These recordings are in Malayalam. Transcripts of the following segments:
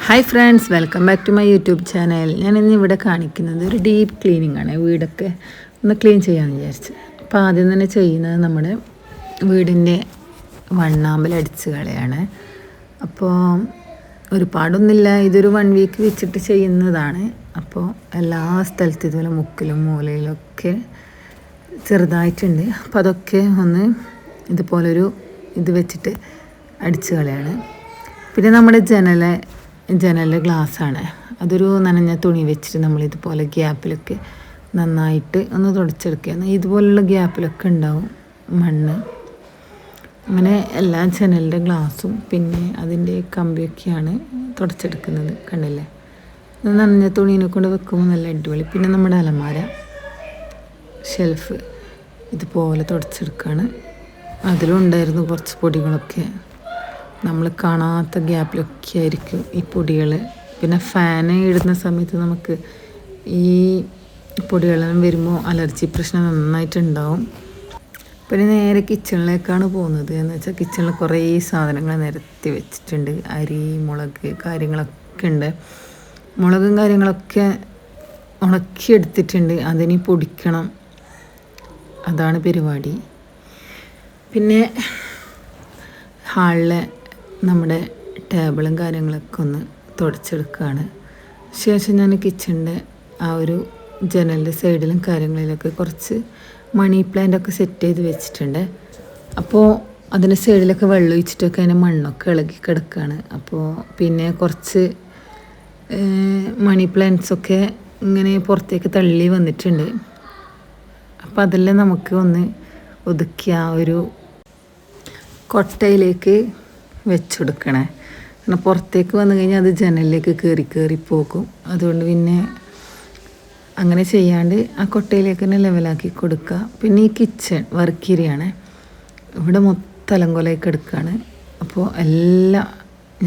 Hi friends, welcome back to my YouTube channel. ഞാൻ ഇന്ന് ഇവിടെ കാണിക്കുന്നത് ഒരു ഡീപ്പ് ക്ലീനിങ് ആണ്. വീടൊക്കെ ഒന്ന് ക്ലീൻ ചെയ്യാമെന്ന് വിചാരിച്ച്. അപ്പോൾ ആദ്യം തന്നെ ചെയ്യുന്നത് നമ്മുടെ വീടിൻ്റെ വണ്ണാമ്പൽ അടിച്ച് കളയാണ്. അപ്പോൾ ഒരുപാടൊന്നുമില്ല, ഇതൊരു 1 വീക്ക് വെച്ചിട്ട് ചെയ്യുന്നതാണ്. അപ്പോൾ എല്ലാ സ്ഥലത്തും ഇതുപോലെ മുക്കിലും മൂലയിലൊക്കെ ചെറുതായിട്ടുണ്ട്. അപ്പോൾ അതൊക്കെ ഒന്ന് ഇതുപോലൊരു ഇത് വെച്ചിട്ട് അടിച്ച് കളയാണ്. പിന്നെ നമ്മുടെ ജനലിൻ്റെ ഗ്ലാസ്സാണ്, അതൊരു നനഞ്ഞ തുണി വെച്ചിട്ട് നമ്മളിതുപോലെ ഗ്യാപ്പിലൊക്കെ നന്നായിട്ട് ഒന്ന് തുടച്ചെടുക്കുക. ഇതുപോലുള്ള ഗ്യാപ്പിലൊക്കെ ഉണ്ടാവും മണ്ണ്. അങ്ങനെ എല്ലാ ജനലിൻ്റെ ഗ്ലാസ്സും പിന്നെ അതിൻ്റെ കമ്പിയൊക്കെയാണ് തുടച്ചെടുക്കുന്നത്. കണ്ടില്ലേ, നനഞ്ഞ തുണീനെ കൊണ്ട് വെക്കുമ്പോൾ നല്ല അടിപൊളി. പിന്നെ നമ്മുടെ അലമാര, ഷെൽഫ് ഇതുപോലെ തുടച്ചെടുക്കുകയാണ്. അതിലുണ്ടായിരുന്നു കുറച്ച് പൊടികളൊക്കെ, നമ്മൾ കാണാത്ത ഗ്യാപ്പിലൊക്കെ ആയിരിക്കും ഈ പൊടികൾ. പിന്നെ ഫാന് ഇടുന്ന സമയത്ത് നമുക്ക് ഈ പൊടികളെല്ലാം വരുമ്പോൾ അലർജി പ്രശ്നം നന്നായിട്ടുണ്ടാവും. പിന്നെ നേരെ കിച്ചണിലേക്കാണ് പോകുന്നത്. എന്ന് വെച്ചാൽ കിച്ചണിൽ കുറേ സാധനങ്ങൾ നിരത്തി വെച്ചിട്ടുണ്ട്. അരി, മുളക് കാര്യങ്ങളൊക്കെ ഉണ്ട്. മുളകും കാര്യങ്ങളൊക്കെ ഉണക്കിയെടുത്തിട്ടുണ്ട്, അതിനി പൊടിക്കണം, അതാണ് പരിപാടി. പിന്നെ ഹാളിലെ നമ്മുടെ ടേബിളും കാര്യങ്ങളൊക്കെ ഒന്ന് തുടച്ചെടുക്കുകയാണ്. ശേഷം ഞാൻ കിച്ചണിൻ്റെ ആ ഒരു ജനലിൻ്റെ സൈഡിലും കാര്യങ്ങളിലൊക്കെ കുറച്ച് മണി പ്ലാന്റൊക്കെ സെറ്റ് ചെയ്ത് വെച്ചിട്ടുണ്ട്. അപ്പോൾ അതിൻ്റെ സൈഡിലൊക്കെ വെള്ളം ഒഴിച്ചിട്ടൊക്കെ അതിൻ്റെ മണ്ണൊക്കെ ഇളകി കിടക്കുകയാണ്. അപ്പോൾ പിന്നെ കുറച്ച് മണി പ്ലാന്റ്സൊക്കെ ഇങ്ങനെ പുറത്തേക്ക് തള്ളി വന്നിട്ടുണ്ട്. അപ്പോൾ അതെല്ലാം നമുക്ക് ഒന്ന് ഒതുക്കി ആ ഒരു കൊട്ടയിലേക്ക് വെച്ചുകൊടുക്കണേ. കാരണം പുറത്തേക്ക് വന്നു കഴിഞ്ഞാൽ അത് ജനലിലേക്ക് കയറി പോകും. അതുകൊണ്ട് പിന്നെ അങ്ങനെ ചെയ്യാണ്ട് ആ കൊട്ടയിലേക്ക് തന്നെ ലെവലാക്കി കൊടുക്കുക. പിന്നെ ഈ കിച്ചൺ വർക്കേരിയാണ്, ഇവിടെ മൊത്തം അലങ്കോലമായി കിടക്കുകയാണ്. അപ്പോൾ എല്ലാം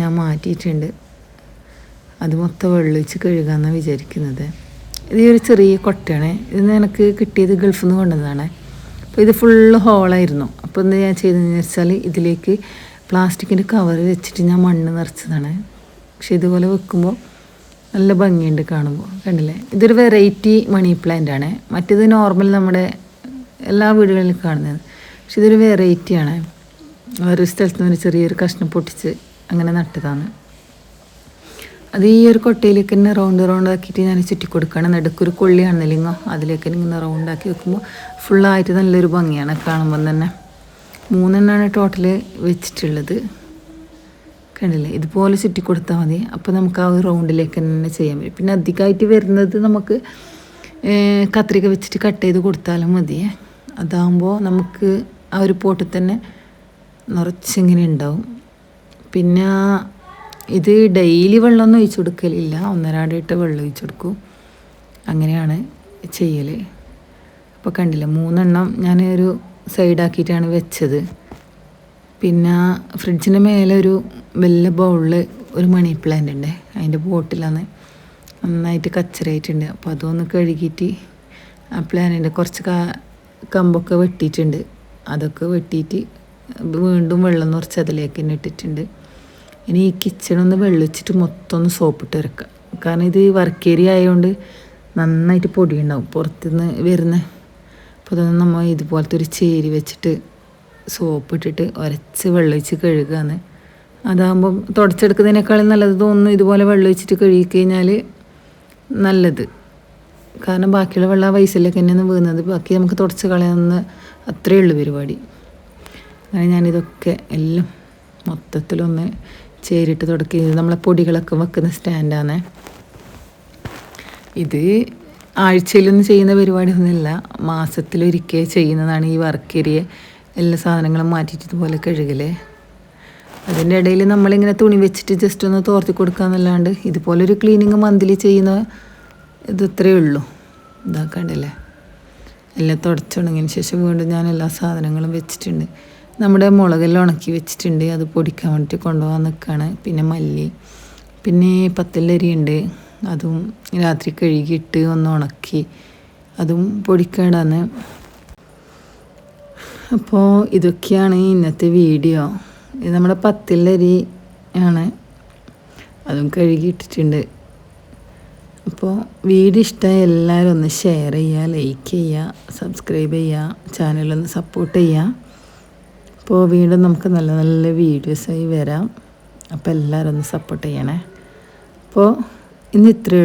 ഞാൻ മാറ്റിയിട്ടുണ്ട്. അത് മൊത്തം വെള്ളമൊഴിച്ച് കഴുകാമെന്നാണ് വിചാരിക്കുന്നത്. ഇത് ഒരു ചെറിയ കൊട്ടയാണ്. ഇത് എനിക്ക് കിട്ടിയത് ഗൾഫിൽ നിന്ന് കൊണ്ടുവന്നതാണ്. അപ്പോൾ ഇത് ഫുള്ള് ഹോളായിരുന്നു. അപ്പോൾ എന്താ ഞാൻ ചെയ്തതെന്ന് വെച്ചാൽ ഇതിലേക്ക് പ്ലാസ്റ്റിക്കിൻ്റെ കവർ വെച്ചിട്ട് ഞാൻ മണ്ണ് നിറച്ചതാണ്. പക്ഷെ ഇതുപോലെ വെക്കുമ്പോൾ നല്ല ഭംഗിയുണ്ട് കാണുമ്പോൾ. കണ്ടില്ലേ, ഇതൊരു വെറൈറ്റി മണി പ്ലാന്റ് ആണ്. മറ്റേത് നോർമൽ നമ്മുടെ എല്ലാ വീടുകളിലും കാണുന്നത്. പക്ഷെ ഇതൊരു വെറൈറ്റിയാണ്. വേറൊരു സ്ഥലത്ത് നിന്ന് ചെറിയൊരു കഷ്ണം പൊട്ടിച്ച് അങ്ങനെ നട്ടതാണ്. അത് ഈ ഒരു കൊട്ടയിലേക്ക് തന്നെ റൗണ്ട് ആക്കിയിട്ട് ഞാൻ ചുറ്റി കൊടുക്കുകയാണ്. നടുക്കൊരു കൊള്ളിയാണെന്നില്ലെങ്കോ അതിലേക്ക് ഇങ്ങനെ റൗണ്ടാക്കി വെക്കുമ്പോൾ ഫുള്ളായിട്ട് നല്ലൊരു ഭംഗിയാണ് കാണുമ്പം തന്നെ. 3 എണ്ണമാണ് ടോട്ടൽ വെച്ചിട്ടുള്ളത്. കണ്ടില്ലേ, ഇതുപോലെ ചുറ്റി കൊടുത്താൽ മതി. അപ്പോൾ നമുക്ക് ആ ഒരു റൗണ്ടിലേക്ക് തന്നെ ചെയ്യാൻ പറ്റും. പിന്നെ അധികമായിട്ട് വരുന്നത് നമുക്ക് കത്രിക വെച്ചിട്ട് കട്ട് ചെയ്ത് കൊടുത്താലും മതി. അതാകുമ്പോൾ നമുക്ക് ആ ഒരു പോട്ടിൽ തന്നെ നിറച്ചിങ്ങനെ ഉണ്ടാവും. പിന്നെ ഇത് ഡെയിലി വെള്ളമൊന്നും ഒഴിച്ചു കൊടുക്കലില്ല, 1-2 ഇട്ട് വെള്ളം ഒഴിച്ചു കൊടുക്കും, അങ്ങനെയാണ് ചെയ്യൽ. അപ്പോൾ കണ്ടില്ല, 3 എണ്ണം ഞാൻ ഒരു സൈഡാക്കിയിട്ടാണ് വെച്ചത്. പിന്നെ ഫ്രിഡ്ജിൻ്റെ മേലെ ഒരു വലിയ ബൗളിൽ ഒരു മണി പ്ലാന്റ് ഉണ്ട്, അതിൻ്റെ ബോട്ടിലാണ് നന്നായിട്ട് കച്ചറായിട്ടുണ്ട്. അപ്പോൾ അതൊന്ന് കഴുകിയിട്ട് ആ പ്ലാന്റിൻ്റെ കുറച്ച് കമ്പൊക്കെ വെട്ടിയിട്ടുണ്ട്. അതൊക്കെ വെട്ടിയിട്ട് വീണ്ടും വെള്ളം നിറച്ച് അതിലേക്ക് തന്നെ ഇട്ടിട്ടുണ്ട്. ഇനി ഈ കിച്ചണൊന്ന് വെള്ളിച്ചിട്ട് മൊത്തം ഒന്ന് സോപ്പിട്ട് ഇറക്കുക. കാരണം ഇത് വർക്ക് ഏരിയ ആയതുകൊണ്ട് നന്നായിട്ട് പൊടിയുണ്ടാവും പുറത്തുനിന്ന് വരുന്ന. അപ്പോൾ അതൊന്ന് നമ്മൾ ഇതുപോലത്തെ ഒരു ചേരി വെച്ചിട്ട് സോപ്പിട്ടിട്ട് ഉരച്ച് വെള്ളമൊഴിച്ച് കഴുകുകയാണ്. അതാകുമ്പം തുടച്ചെടുക്കുന്നതിനേക്കാളും നല്ലത് തോന്നുന്നു ഇതുപോലെ വെള്ളമൊഴിച്ചിട്ട് കഴുകി കഴിഞ്ഞാൽ നല്ലത്. കാരണം ബാക്കിയുള്ള വെള്ളം ആ വയസ്സിലേക്ക് തന്നെയാണ് വീഴുന്നത്. ബാക്കി നമുക്ക് തുടച്ച് കളയാവുന്ന അത്രയേ ഉള്ളൂ പരിപാടി. അങ്ങനെ ഞാനിതൊക്കെ എല്ലാം മൊത്തത്തിലൊന്ന് ചേരിട്ട് തുടക്കുക. ഇത് നമ്മളെ പൊടികളൊക്കെ വെക്കുന്ന സ്റ്റാൻഡാണ്. ഇത് ആഴ്ചയിലൊന്നും ചെയ്യുന്ന പരിപാടിയൊന്നുമില്ല, മാസത്തിലൊരിക്കൽ ചെയ്യുന്നതാണ് ഈ വർക്ക് ഏരിയ. എല്ലാ സാധനങ്ങളും മാറ്റിയിട്ട് ഇതുപോലെ കഴുകല്. അതിൻ്റെ ഇടയിൽ നമ്മളിങ്ങനെ തുണി വെച്ചിട്ട് ജസ്റ്റ് ഒന്ന് തോർത്തി കൊടുക്കാമെന്നല്ലാണ്ട് ഇതുപോലൊരു ക്ലീനിങ് മന്ത്ലി ചെയ്യുന്ന ഇത് ഇത്രയേ ഉള്ളൂ. ഇതാക്കണ്ടല്ലേ, എല്ലാം തുടച്ചുണങ്ങിയതിന് ശേഷം വീണ്ടും ഞാൻ എല്ലാ സാധനങ്ങളും വെച്ചിട്ടുണ്ട്. നമ്മുടെ മുളകെല്ലാം ഉണക്കി വെച്ചിട്ടുണ്ട്, അത് പൊടിക്കാൻ വേണ്ടിയിട്ട് കൊണ്ടുപോകാൻ നിൽക്കുകയാണ്. പിന്നെ മല്ലി, പിന്നെ പത്തല്ലരി ഉണ്ട്, അതും രാത്രി കഴുകിയിട്ട് ഒന്ന് ഉണക്കി അതും പൊടിക്കാടാണ്. അപ്പോൾ ഇതൊക്കെയാണ് ഇന്നത്തെ വീഡിയോ. ഇത് നമ്മുടെ പത്തല്ലരി ആണ്. അതും കഴുകിയിട്ടിട്ടുണ്ട്. അപ്പോൾ വീഡിയോ ഇഷ്ടമായ എല്ലാവരും ഒന്ന് ഷെയർ ചെയ്യുക, ലൈക്ക് ചെയ്യുക, സബ്സ്ക്രൈബ് ചെയ്യുക, ചാനലൊന്ന് സപ്പോർട്ട് ചെയ്യുക. അപ്പോൾ വീണ്ടും നമുക്ക് നല്ല നല്ല വീഡിയോസായി വരാം. അപ്പോൾ എല്ലാവരും ഒന്ന് സപ്പോർട്ട് ചെയ്യണേ. അപ്പോൾ ഇന്ന് ഇത്രയേ